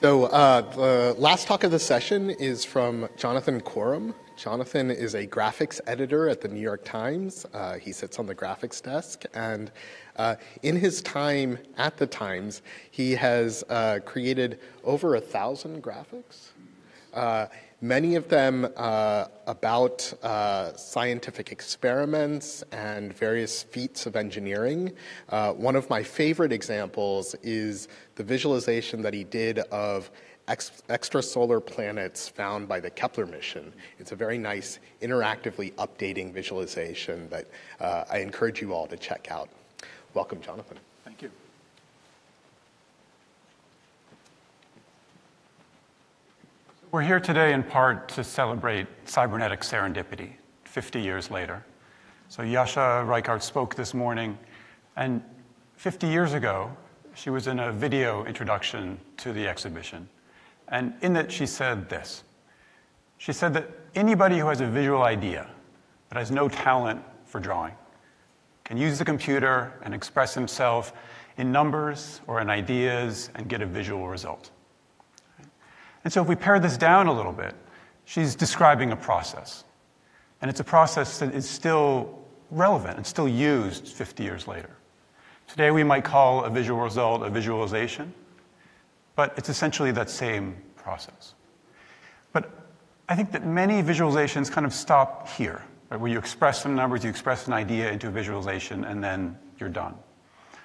So the last talk of the session is from Jonathan Corum. Jonathan is a graphics editor at the New York Times. He sits on the graphics desk, and in his time at the Times, he has created over 1,000 graphics. Many of them about scientific experiments and various feats of engineering. One of my favorite examples is the visualization that he did of extrasolar planets found by the Kepler mission. It's a very nice, interactively updating visualization that I encourage you all to check out. Welcome, Jonathan. Thank you. We're here today in part to celebrate cybernetic serendipity 50 years later. So Yasha Reichart spoke this morning, and 50 years ago, she was in a video introduction to the exhibition. And in it, she said this. She said that anybody who has a visual idea but has no talent for drawing can use the computer and express himself in numbers or in ideas and get a visual result. And so if we pare this down a little bit, she's describing a process. And it's a process that is still relevant and still used 50 years later. Today we might call a visual result a visualization, but it's essentially that same process. But I think that many visualizations kind of stop here, right, where you express some numbers, you express an idea into a visualization, and then you're done.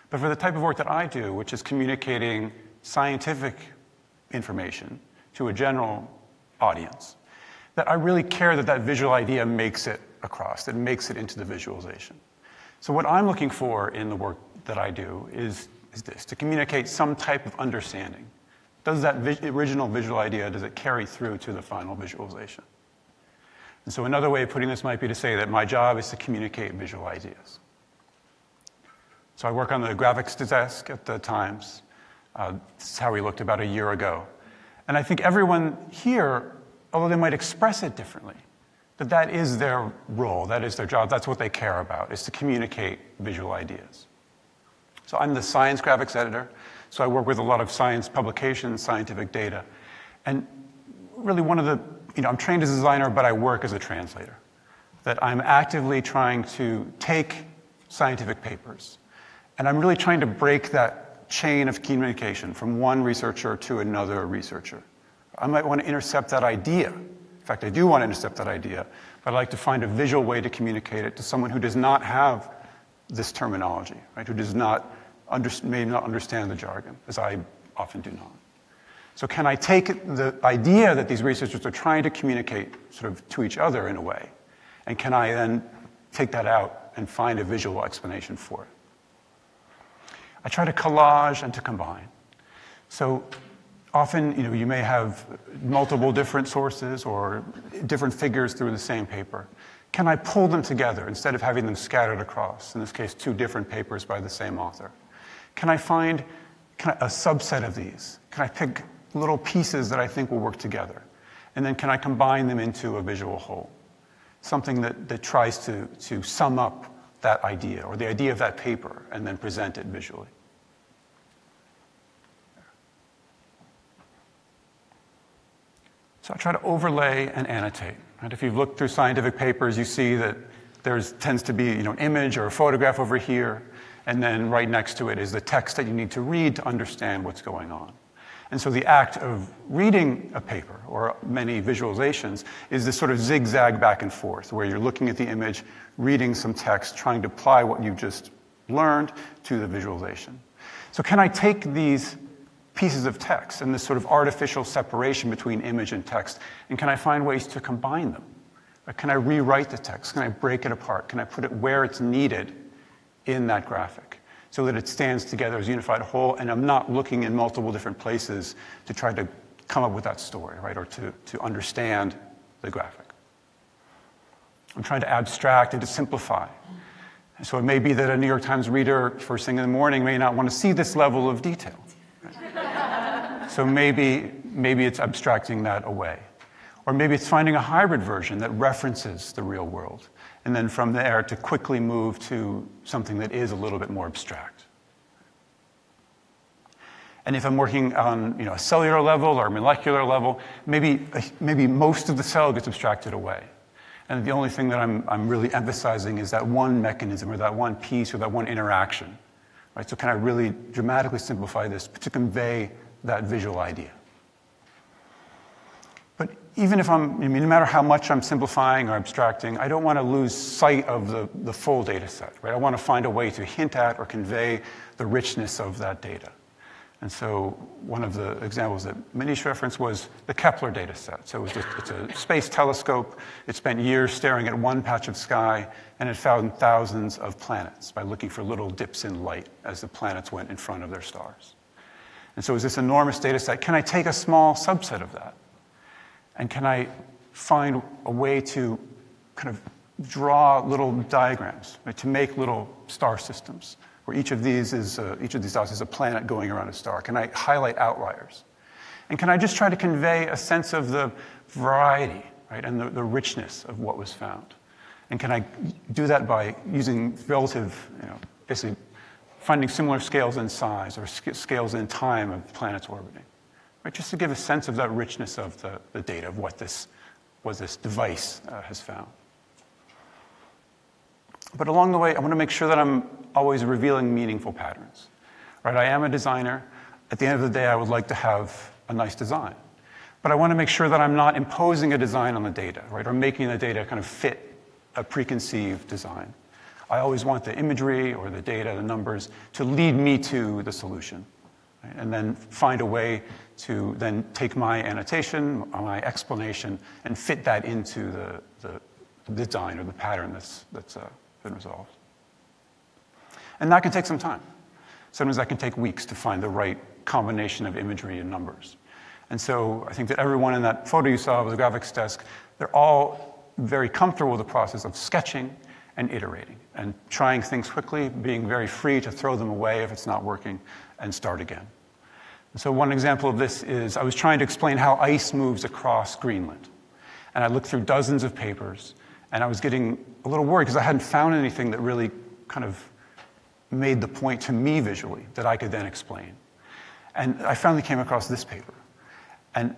But for the type of work that I do, which is communicating scientific information to a general audience, that I really care that that visual idea makes it across, that makes it into the visualization. So what I'm looking for in the work that I do is this, to communicate some type of understanding. Does that original visual idea, does it carry through to the final visualization? And so another way of putting this might be to say that my job is to communicate visual ideas. So I work on the graphics desk at the Times. This is how we looked about a year ago. And I think everyone here, although they might express it differently, that is their role, that is their job, that's what they care about, is to communicate visual ideas. So I'm the science graphics editor, so I work with a lot of science publications, scientific data. And really one of the, I'm trained as a designer, but I work as a translator. That I'm actively trying to take scientific papers, and I'm really trying to break that chain of communication from one researcher to another researcher. I might want to intercept that idea. In fact, I do want to intercept that idea, but I'd like to find a visual way to communicate it to someone who does not have this terminology, right? Who does not may not understand the jargon, as I often do not. So can I take the idea that these researchers are trying to communicate sort of to each other in a way, and can I then take that out and find a visual explanation for it? I try to collage and to combine. So often, you may have multiple different sources or different figures through the same paper. Can I pull them together instead of having them scattered across, in this case, 2 different papers by the same author? Can I find a subset of these? Can I pick little pieces that I think will work together? And then can I combine them into a visual whole? Something that tries to sum up that idea or the idea of that paper and then present it visually. So I try to overlay and annotate. Right? If you've looked through scientific papers, you see that there tends to be an image or a photograph over here, and then right next to it is the text that you need to read to understand what's going on. And so the act of reading a paper, or many visualizations, is this sort of zigzag back and forth, where you're looking at the image, reading some text, trying to apply what you've just learned to the visualization. So can I take these pieces of text and this sort of artificial separation between image and text, and can I find ways to combine them? Or can I rewrite the text? Can I break it apart? Can I put it where it's needed in that graphic so that it stands together as a unified whole, and I'm not looking in multiple different places to try to come up with that story, right, or to understand the graphic. I'm trying to abstract and to simplify. So it may be that a New York Times reader first thing in the morning may not want to see this level of detail. Right? So maybe it's abstracting that away. Or maybe it's finding a hybrid version that references the real world, and then from there to quickly move to something that is a little bit more abstract. And if I'm working on a cellular level or molecular level, maybe most of the cell gets abstracted away. And the only thing that I'm really emphasizing is that one mechanism or that one piece or that one interaction. Right? So can I really dramatically simplify this to convey that visual idea? But even if no matter how much I'm simplifying or abstracting, I don't want to lose sight of the full data set. Right? I want to find a way to hint at or convey the richness of that data. And so one of the examples that Manish referenced was the Kepler data set. So it's a space telescope. It spent years staring at one patch of sky, and it found thousands of planets by looking for little dips in light as the planets went in front of their stars. And so it was this enormous data set. Can I take a small subset of that? And can I find a way to kind of draw little diagrams, right, to make little star systems, where each of these stars is a planet going around a star? Can I highlight outliers? And can I just try to convey a sense of the variety, right, and the richness of what was found? And can I do that by using relative, basically finding similar scales in size or scales in time of planets orbiting, right, just to give a sense of that richness of the data of what this device has found. But along the way, I want to make sure that I'm always revealing meaningful patterns. Right? I am a designer. At the end of the day, I would like to have a nice design. But I want to make sure that I'm not imposing a design on the data, right, or making the data kind of fit a preconceived design. I always want the imagery or the data, the numbers, to lead me to the solution, right? And then find a way to then take my annotation, my explanation, and fit that into the design or the pattern that's been resolved. And that can take some time. Sometimes that can take weeks to find the right combination of imagery and numbers. And so I think that everyone in that photo you saw of the graphics desk, they're all very comfortable with the process of sketching and iterating and trying things quickly, being very free to throw them away if it's not working and start again. And so one example of this is I was trying to explain how ice moves across Greenland. And I looked through dozens of papers, and I was getting a little worried because I hadn't found anything that really kind of made the point to me visually that I could then explain. And I finally came across this paper. And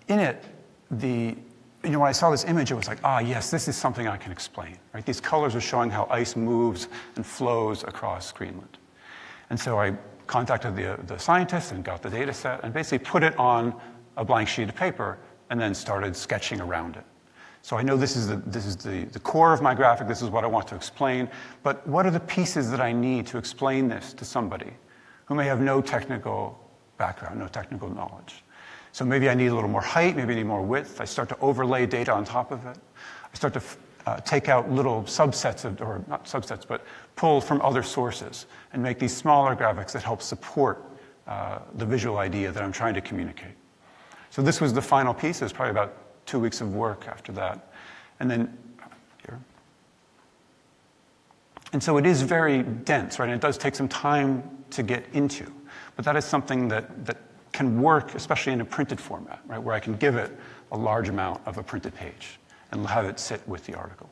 in it, when I saw this image, it was like, yes, this is something I can explain. Right? These colors are showing how ice moves and flows across Greenland. And so I contacted the scientists and got the data set and basically put it on a blank sheet of paper and then started sketching around it. So I know this is the core of my graphic. This is what I want to explain. But what are the pieces that I need to explain this to somebody who may have no technical background, no technical knowledge? So maybe I need a little more height, maybe I need more width. I start to overlay data on top of it. I start to take out little subsets or not subsets, but pull from other sources and make these smaller graphics that help support the visual idea that I'm trying to communicate. So this was the final piece. It was probably about 2 weeks of work after that. And then here. And so it is very dense, right? And it does take some time to get into. But that is something that can work, especially in a printed format, right? Where I can give it a large amount of a printed page and have it sit with the article.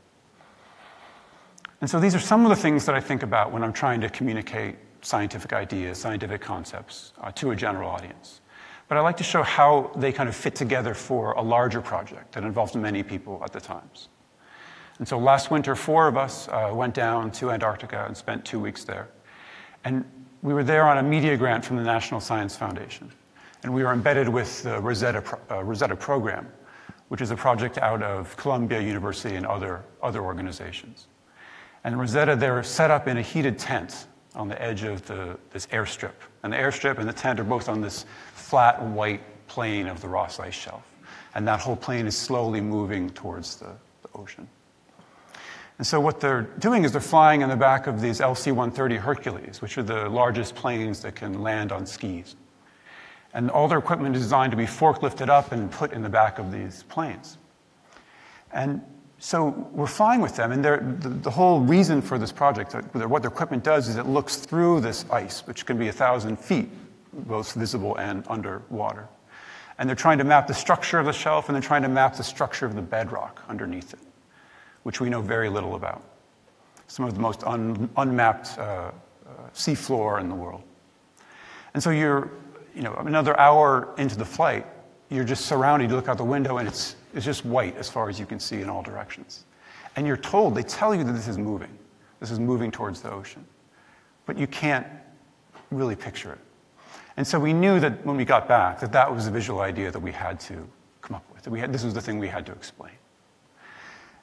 And so these are some of the things that I think about when I'm trying to communicate scientific ideas, scientific concepts to a general audience. But I like to show how they kind of fit together for a larger project that involves many people at the times. And so last winter, 4 of us went down to Antarctica and spent 2 weeks there. And we were there on a media grant from the National Science Foundation. And we were embedded with the Rosetta program, which is a project out of Columbia University and other organizations. And Rosetta, they're set up in a heated tent on the edge of this airstrip. And the airstrip and the tent are both on this flat white plane of the Ross Ice Shelf. And that whole plane is slowly moving towards the ocean. And so what they're doing is they're flying in the back of these LC-130 Hercules, which are the largest planes that can land on skis. And all their equipment is designed to be forklifted up and put in the back of these planes. And so we're flying with them, and the whole reason for this project, what their equipment does is it looks through this ice, which can be 1,000 feet, both visible and underwater. And they're trying to map the structure of the shelf, and they're trying to map the structure of the bedrock underneath it, which we know very little about. Some of the most unmapped seafloor in the world. And so another hour into the flight, you're just surrounded, you look out the window, and it's just white as far as you can see in all directions. And you're told, they tell you that this is moving towards the ocean. But you can't really picture it. And so we knew that when we got back, that was the visual idea that we had to come up with. This was the thing we had to explain.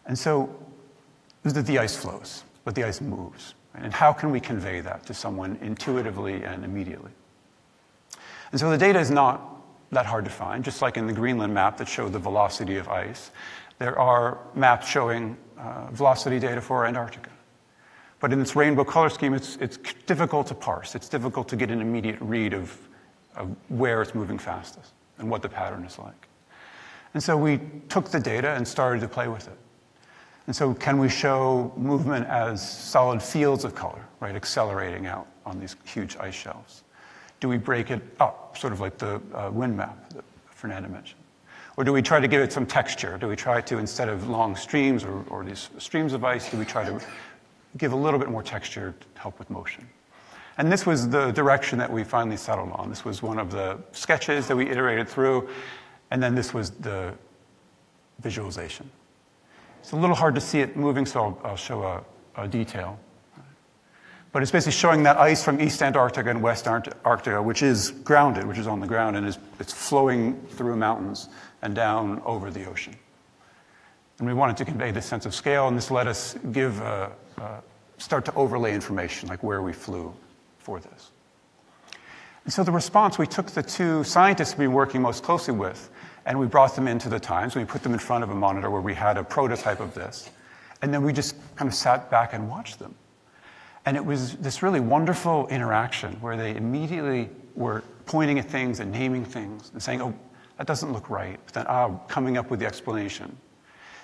And so it was that the ice flows, but the ice moves. Right? And how can we convey that to someone intuitively and immediately? And so the data is not that hard to find. Just like in the Greenland map that showed the velocity of ice, there are maps showing velocity data for Antarctica. But in this rainbow color scheme, it's difficult to parse. It's difficult to get an immediate read of where it's moving fastest and what the pattern is like. And so we took the data and started to play with it. And so can we show movement as solid fields of color, right, accelerating out on these huge ice shelves? Do we break it up, sort of like the wind map that Fernanda mentioned? Or do we try to give it some texture? Do we try to, instead of long streams or these streams of ice, do we try to give a little bit more texture to help with motion? And this was the direction that we finally settled on. This was one of the sketches that we iterated through, and then this was the visualization. It's a little hard to see it moving, so I'll show a detail. But it's basically showing that ice from East Antarctica and West Antarctica, which is grounded, which is on the ground, and it's flowing through mountains and down over the ocean. And we wanted to convey this sense of scale, and this let us start to overlay information, like where we flew for this. And so the response, we took the two scientists we've been working most closely with, and we brought them into the Times, and we put them in front of a monitor where we had a prototype of this. And then we just kind of sat back and watched them. And it was this really wonderful interaction where they immediately were pointing at things and naming things and saying, oh, that doesn't look right, but then coming up with the explanation.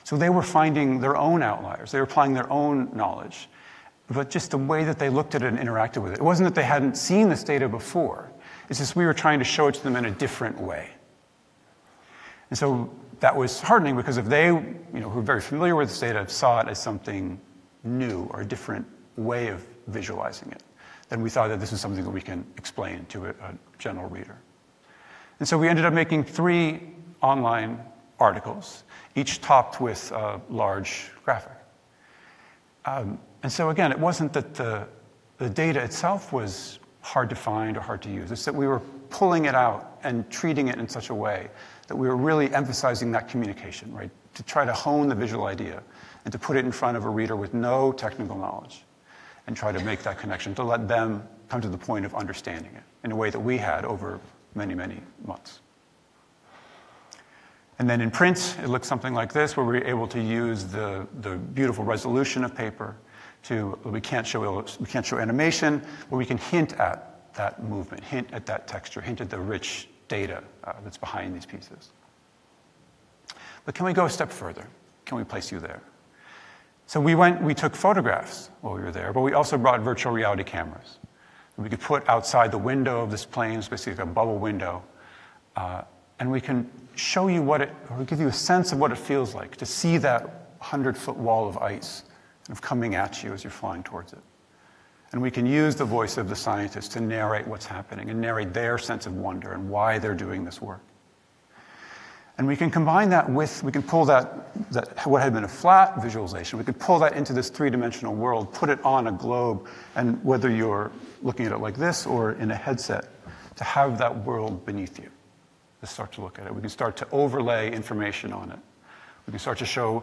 So they were finding their own outliers. They were applying their own knowledge. But just the way that they looked at it and interacted with it. It wasn't that they hadn't seen this data before. It's just we were trying to show it to them in a different way. And so that was heartening because if they, who were very familiar with this data, saw it as something new or a different way of visualizing it, then we thought that this is something that we can explain to a general reader. And so we ended up making 3 online articles, each topped with a large graphic. And so again, it wasn't that the data itself was hard to find or hard to use. It's that we were pulling it out and treating it in such a way that we were really emphasizing that communication, right? To try to hone the visual idea and to put it in front of a reader with no technical knowledge and try to make that connection, to let them come to the point of understanding it in a way that we had over many, many months. And then in print, it looks something like this, where we're able to use the beautiful resolution of paper we can't show animation, but we can hint at that movement, hint at that texture, hint at the rich data that's behind these pieces. But can we go a step further? Can we place you there? So we took photographs while we were there, but we also brought virtual reality cameras. And we could put outside the window of this plane, it's basically like a bubble window, and we can show you or give you a sense of what it feels like to see that 100-foot wall of ice coming at you as you're flying towards it. And we can use the voice of the scientists to narrate what's happening and narrate their sense of wonder and why they're doing this work. And we can combine that we can pull that what had been a flat visualization, we could pull that into this 3-dimensional world, put it on a globe, and whether you're looking at it like this or in a headset, to have that world beneath you, to start to look at it. We can start to overlay information on it. We can start to show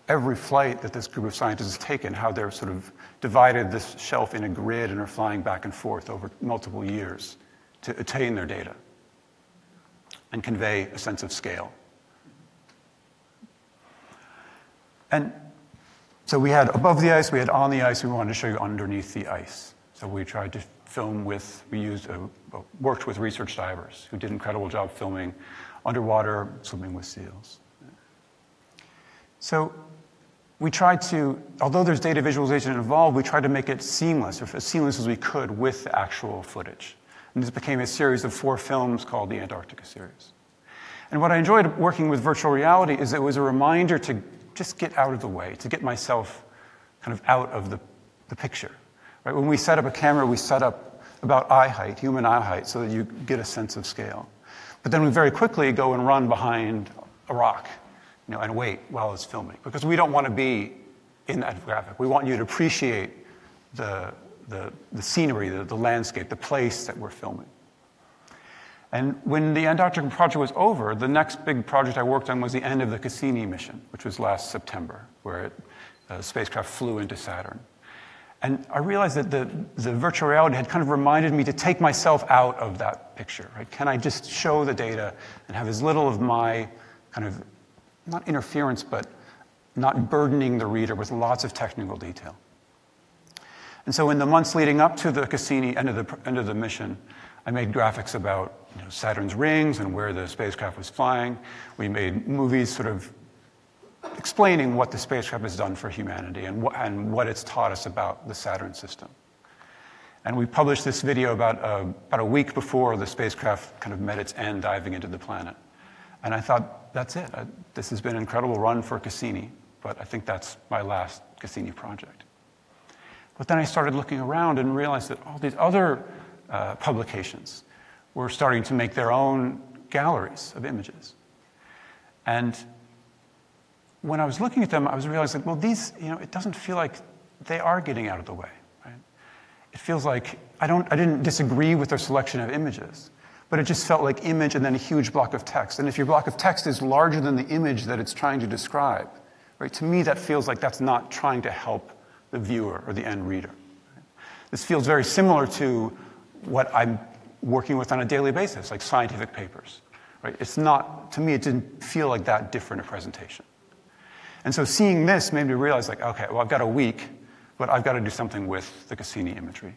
every flight that this group of scientists has taken, how they're sort of divided this shelf in a grid and are flying back and forth over multiple years to attain their data and convey a sense of scale. And so we had above the ice, we had on the ice, we wanted to show you underneath the ice. So we tried to film worked with research divers who did an incredible job filming underwater, swimming with seals. So we tried to, although there's data visualization involved, we tried to make it seamless, or as seamless as we could with the actual footage. And this became a series of 4 films called the Antarctica series. And what I enjoyed working with virtual reality is it was a reminder to just get out of the way, to get myself kind of out of the picture. Right? When we set up a camera, we set up about eye height, human eye height, so that you get a sense of scale. But then we very quickly go and run behind a rock, and wait while it's filming, because we don't want to be in that graphic. We want you to appreciate the scenery, the landscape, the place that we're filming. And when the Antarctica project was over, the next big project I worked on was the end of the Cassini mission, which was last September, where the spacecraft flew into Saturn. And I realized that the virtual reality had kind of reminded me to take myself out of that picture. Right? Can I just show the data and have as little of my kind of, not interference, but not burdening the reader with lots of technical detail? And so in the months leading up to the Cassini end of the mission, I made graphics about Saturn's rings and where the spacecraft was flying. We made movies sort of explaining what the spacecraft has done for humanity and what it's taught us about the Saturn system. And we published this video about a week before the spacecraft kind of met its end diving into the planet. And I thought, that's it. This has been an incredible run for Cassini, but I think that's my last Cassini project. But then I started looking around and realized that all these other publications were starting to make their own galleries of images. And when I was looking at them, I was realizing, well, these, it doesn't feel like they are getting out of the way. Right? It feels like I didn't disagree with their selection of images, but it just felt like image and then a huge block of text. And if your block of text is larger than the image that it's trying to describe, right, to me that feels like that's not trying to help the viewer or the end reader. Right? This feels very similar to what I'm working with on a daily basis, like scientific papers. Right? It's not, to me, it didn't feel like that different a presentation. And so seeing this made me realize, like, okay, well, I've got a week, but I've got to do something with the Cassini imagery.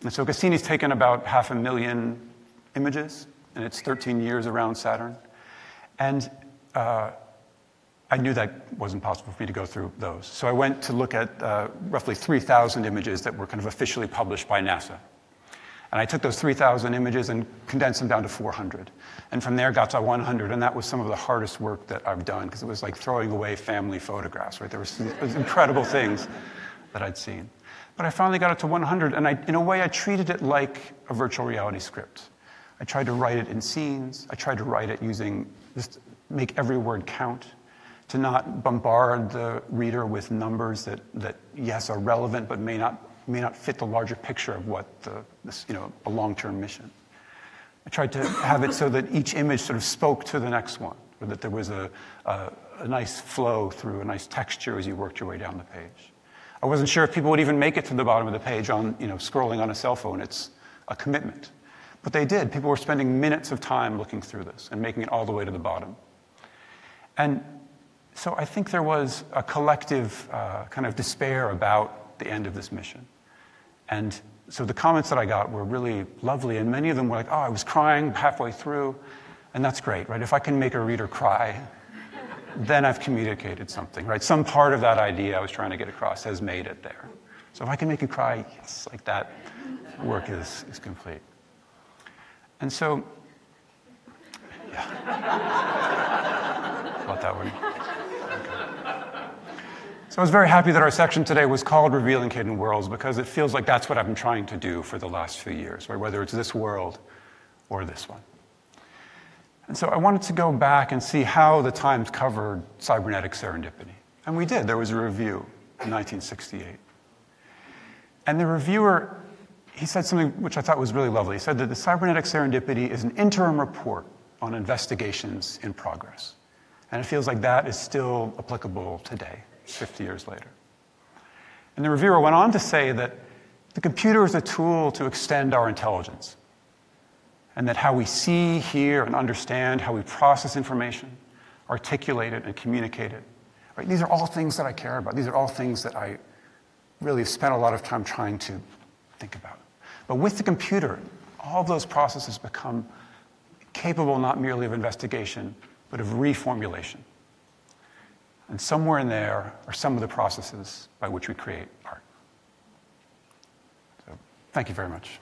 And so Cassini's taken about 500,000 images, and it's 13 years around Saturn. And I knew that wasn't possible for me to go through those. So I went to look at roughly 3,000 images that were kind of officially published by NASA. And I took those 3,000 images and condensed them down to 400. And from there got to 100, and that was some of the hardest work that I've done, because it was like throwing away family photographs, right? There were some incredible things that I'd seen. But I finally got it to 100, and in a way I treated it like a virtual reality script. I tried to write it in scenes. I tried to write it using, just make every word count, to not bombard the reader with numbers that yes, are relevant, but may not fit the larger picture of what a long-term mission. I tried to have it so that each image sort of spoke to the next one, or that there was a nice flow through, a nice texture as you worked your way down the page. I wasn't sure if people would even make it to the bottom of the page on, scrolling on a cell phone. It's a commitment. But they did. People were spending minutes of time looking through this and making it all the way to the bottom. And so I think there was a collective kind of despair about the end of this mission. And so the comments that I got were really lovely, and many of them were like, oh, I was crying halfway through, and that's great, right? If I can make a reader cry, then I've communicated something, right? Some part of that idea I was trying to get across has made it there. So if I can make you cry, yes, like that work is complete. And so, yeah. About that one. So I was very happy that our section today was called Revealing Hidden Worlds, because it feels like that's what I've been trying to do for the last few years, right? Whether it's this world or this one. And so I wanted to go back and see how the Times covered cybernetic serendipity. And we did. There was a review in 1968. And the reviewer, he said something which I thought was really lovely. He said that the cybernetic serendipity is an interim report on investigations in progress. And it feels like that is still applicable today, 50 years later. And the reviewer went on to say that the computer is a tool to extend our intelligence, and that how we see, hear, and understand, how we process information, articulate it, and communicate it, right? These are all things that I care about. These are all things that I really have spent a lot of time trying to think about. But with the computer, all of those processes become capable not merely of investigation, but of reformulation. And somewhere in there are some of the processes by which we create art. So, thank you very much.